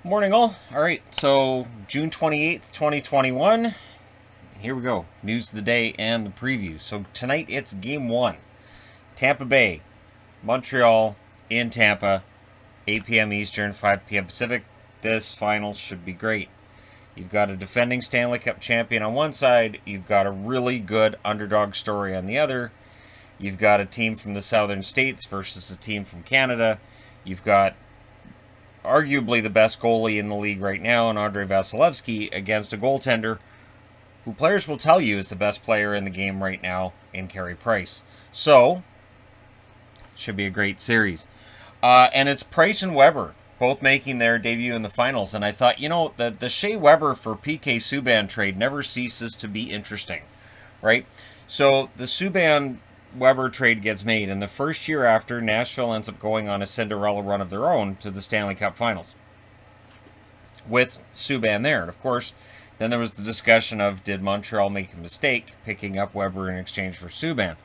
Morning, all. All right, so June 28th, 2021. Here we go. News of the day and the preview. So tonight it's game one. Tampa Bay, Montreal in Tampa, 8 p.m. Eastern, 5 p.m. Pacific. This final should be great. You've got a defending Stanley Cup champion on one side. You've got a really good underdog story on the other. You've got a team from the southern states versus a team from Canada. You've got arguably the best goalie in the league right now in Andrei Vasilevsky against a goaltender who players will tell you is the best player in the game right now in Carey Price. So, should be a great series. And it's Price and Weber both making their debut in the finals. And I thought, the Shea Weber for PK Subban trade never ceases to be interesting, right? So the Subban Weber trade gets made, and the first year after, Nashville ends up going on a Cinderella run of their own to the Stanley Cup Finals with Subban there. And of course, then there was the discussion of, did Montreal make a mistake picking up Weber in exchange for Subban?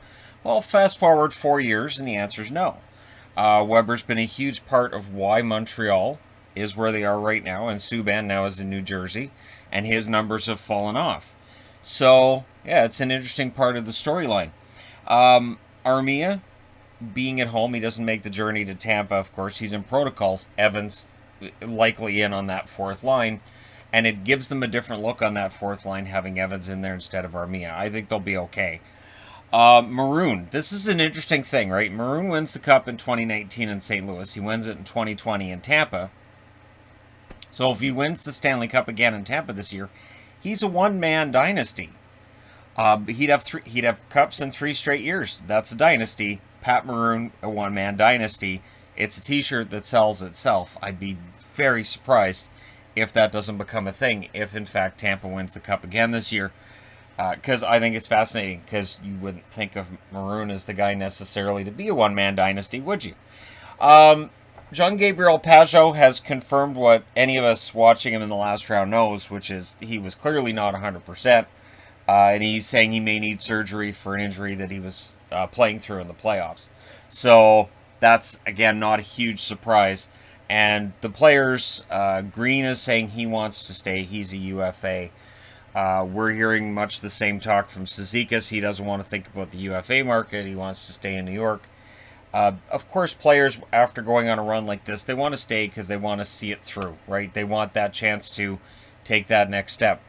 Well, fast forward 4 years, and the answer is no. Weber's been a huge part of why Montreal is where they are right now, and Subban now is in New Jersey, and his numbers have fallen off. So, yeah, it's an interesting part of the storyline. Armia, being at home, he doesn't make the journey to Tampa, of course. He's in protocols. Evans likely in on that fourth line. And it gives them a different look on that fourth line, having Evans in there instead of Armia. I think they'll be okay. Maroon, this is an interesting thing, right? Maroon wins the Cup in 2019 in St. Louis. He wins it in 2020 in Tampa. So if he wins the Stanley Cup again in Tampa this year, he's a one-man dynasty. He'd have cups in 3 straight years. That's a dynasty. Pat Maroon, a one-man dynasty. It's a t-shirt that sells itself. I'd be very surprised if that doesn't become a thing, if in fact Tampa wins the Cup again this year. Because I think it's fascinating, because you wouldn't think of Maroon as the guy necessarily to be a one-man dynasty, would you? Jean-Gabriel Pageau has confirmed what any of us watching him in the last round knows, which is he was clearly not 100%. And he's saying he may need surgery for an injury that he was playing through in the playoffs. So that's, again, not a huge surprise. And the players, Green is saying he wants to stay. He's a UFA. We're hearing much the same talk from Cizikas. He doesn't want to think about the UFA market. He wants to stay in New York. Of course, players, after going on a run like this, they want to stay because they want to see it through, right? They want that chance to take that next step.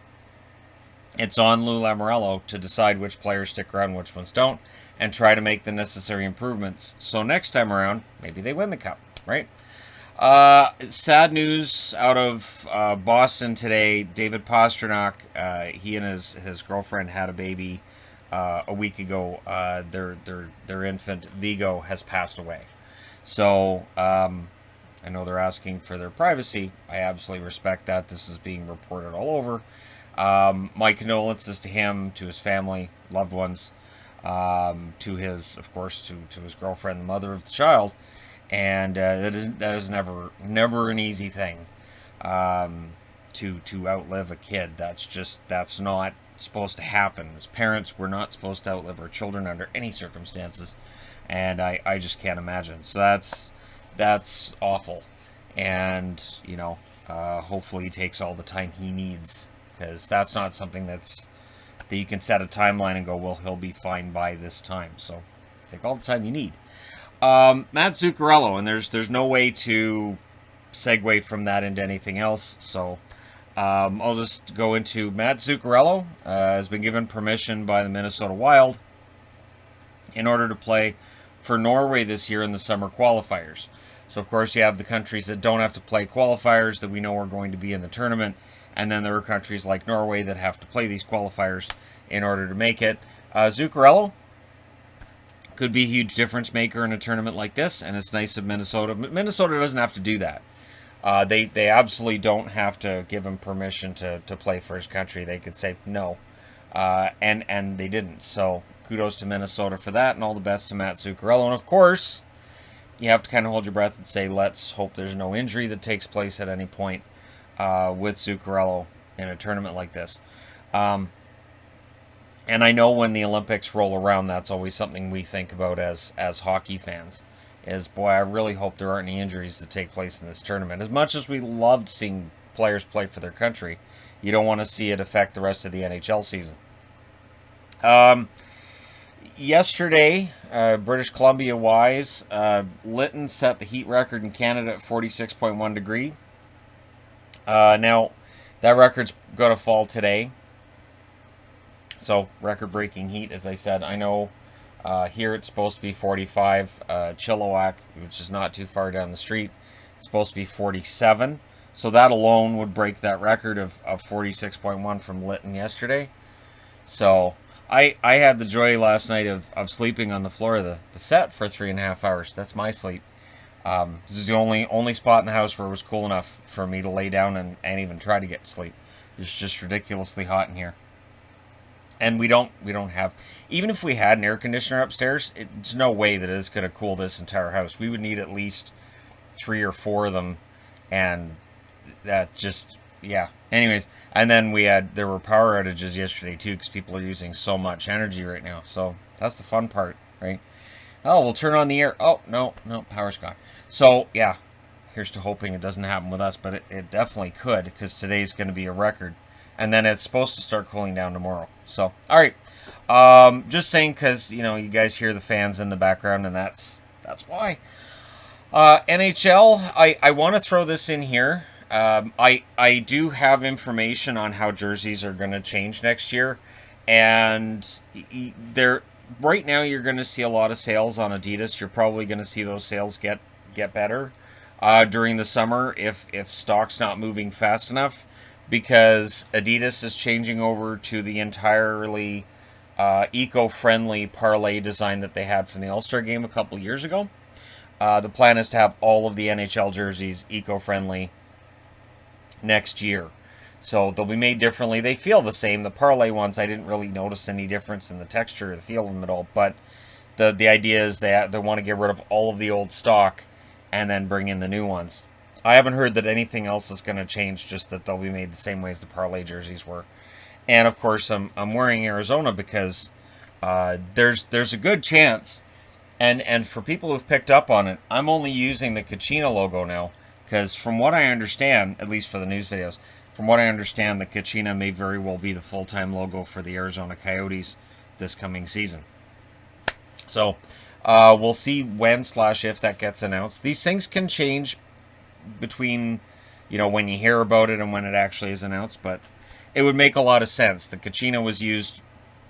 It's on Lou Lamoriello to decide which players stick around, which ones don't, and try to make the necessary improvements. So next time around, maybe they win the Cup, right? Sad news out of Boston today. David Pastrnak, he and his girlfriend had a baby a week ago. Their infant Vigo has passed away. So I know they're asking for their privacy. I absolutely respect that. This is being reported all over. My condolences to him, to his family, loved ones, to his, of course, to his girlfriend, the mother of the child, and that is never an easy thing, to outlive a kid. That's not supposed to happen. As parents, we're not supposed to outlive our children under any circumstances, and I just can't imagine. So that's awful, and hopefully he takes all the time he needs. Because that's not something that you can set a timeline and go, well, he'll be fine by this time. So take all the time you need. Matt Zuccarello, and there's no way to segue from that into anything else. So I'll just go into Matt Zuccarello has been given permission by the Minnesota Wild in order to play for Norway this year in the summer qualifiers. So of course you have the countries that don't have to play qualifiers that we know are going to be in the tournament. And then there are countries like Norway that have to play these qualifiers in order to make it. Zuccarello could be a huge difference maker in a tournament like this, and it's nice of Minnesota. But Minnesota doesn't have to do that. They absolutely don't have to give him permission to play for his country. They could say no, and they didn't. So kudos to Minnesota for that, and all the best to Matt Zuccarello. And of course, you have to kind of hold your breath and say, let's hope there's no injury that takes place at any point with Zuccarello in a tournament like this. And I know when the Olympics roll around, that's always something we think about as hockey fans. is, boy, I really hope there aren't any injuries that take place in this tournament. As much as we loved seeing players play for their country, you don't want to see it affect the rest of the NHL season. Yesterday, British Columbia wise, Lytton set the heat record in Canada at 46.1 degree. Now, that record's going to fall today. So, record-breaking heat, as I said. I know here it's supposed to be 45. Chilliwack, which is not too far down the street, it's supposed to be 47. So that alone would break that record of 46.1 from Lytton yesterday. So I had the joy last night of sleeping on the floor of the set for 3.5 hours. That's my sleep. This is the only spot in the house where it was cool enough for me to lay down and even try to get to sleep. It's just ridiculously hot in here. And we don't have, even if we had an air conditioner upstairs, it's no way that it's going to cool this entire house. We would need at least 3 or 4 of them, and that just, yeah. Anyways, and then there were power outages yesterday too, because people are using so much energy right now. So that's the fun part, right? Oh, we'll turn on the air. Oh, no, power's gone. So, yeah, here's to hoping it doesn't happen with us, but it definitely could, because today's going to be a record. And then it's supposed to start cooling down tomorrow. So, all right. Just saying, because, you guys hear the fans in the background, and that's why. NHL, I want to throw this in here. I do have information on how jerseys are going to change next year. And right now you're going to see a lot of sales on Adidas. You're probably going to see those sales get better during the summer if stock's not moving fast enough. Because Adidas is changing over to the entirely eco-friendly parlay design that they had from the All-Star game a couple years ago. The plan is to have all of the NHL jerseys eco-friendly next year. So they'll be made differently. They feel the same. The parlay ones, I didn't really notice any difference in the texture or the feel of them at all. But the idea is they want to get rid of all of the old stock and then bring in the new ones. I haven't heard that anything else is going to change, just that they'll be made the same way as the parlay jerseys were. And, of course, I'm wearing Arizona because there's a good chance, and for people who've picked up on it, I'm only using the Kachina logo now, because from what I understand, at least for the news videos, from what I understand, the Kachina may very well be the full-time logo for the Arizona Coyotes this coming season. So, we'll see when/if that gets announced. These things can change between, when you hear about it and when it actually is announced, but it would make a lot of sense. The Kachina was used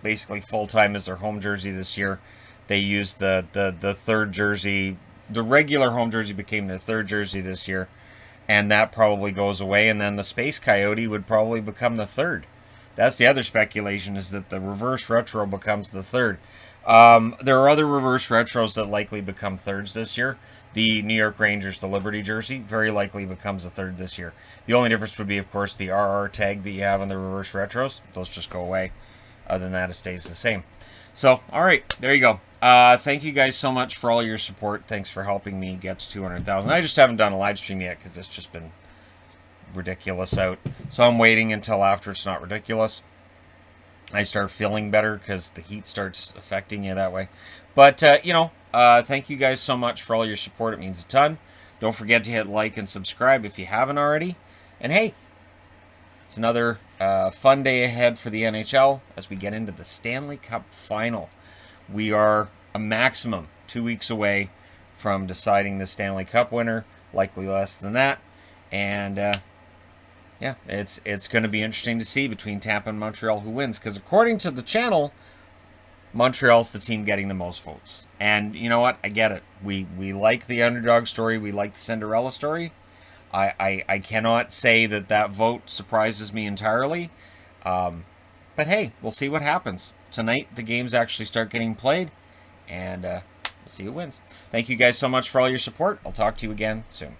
basically full-time as their home jersey this year. They used the third jersey. The regular home jersey became their third jersey this year, and that probably goes away, and then the Space Coyote would probably become the third. That's the other speculation, is that the reverse retro becomes the third. There are other reverse retros that likely become thirds this year. The New York Rangers, the Liberty jersey, very likely becomes a third this year. The only difference would be, of course, the RR tag that you have on the reverse retros. Those just go away. Other than that, it stays the same. So, all right, there you go. Thank you guys so much for all your support. Thanks for helping me get to 200,000. I just haven't done a live stream yet because it's just been ridiculous out. So I'm waiting until after it's not ridiculous. I start feeling better because the heat starts affecting you that way. But, thank you guys so much for all your support. It means a ton. Don't forget to hit like and subscribe if you haven't already. And hey, it's another fun day ahead for the NHL as we get into the Stanley Cup Final. We are a maximum 2 weeks away from deciding the Stanley Cup winner, likely less than that. And yeah, it's going to be interesting to see between Tampa and Montreal who wins, because according to the channel, Montreal's the team getting the most votes. And you know what? I get it. We like the underdog story. We like the Cinderella story. I cannot say that vote surprises me entirely. But hey, we'll see what happens. Tonight, the games actually start getting played. And we'll see who wins. Thank you guys so much for all your support. I'll talk to you again soon.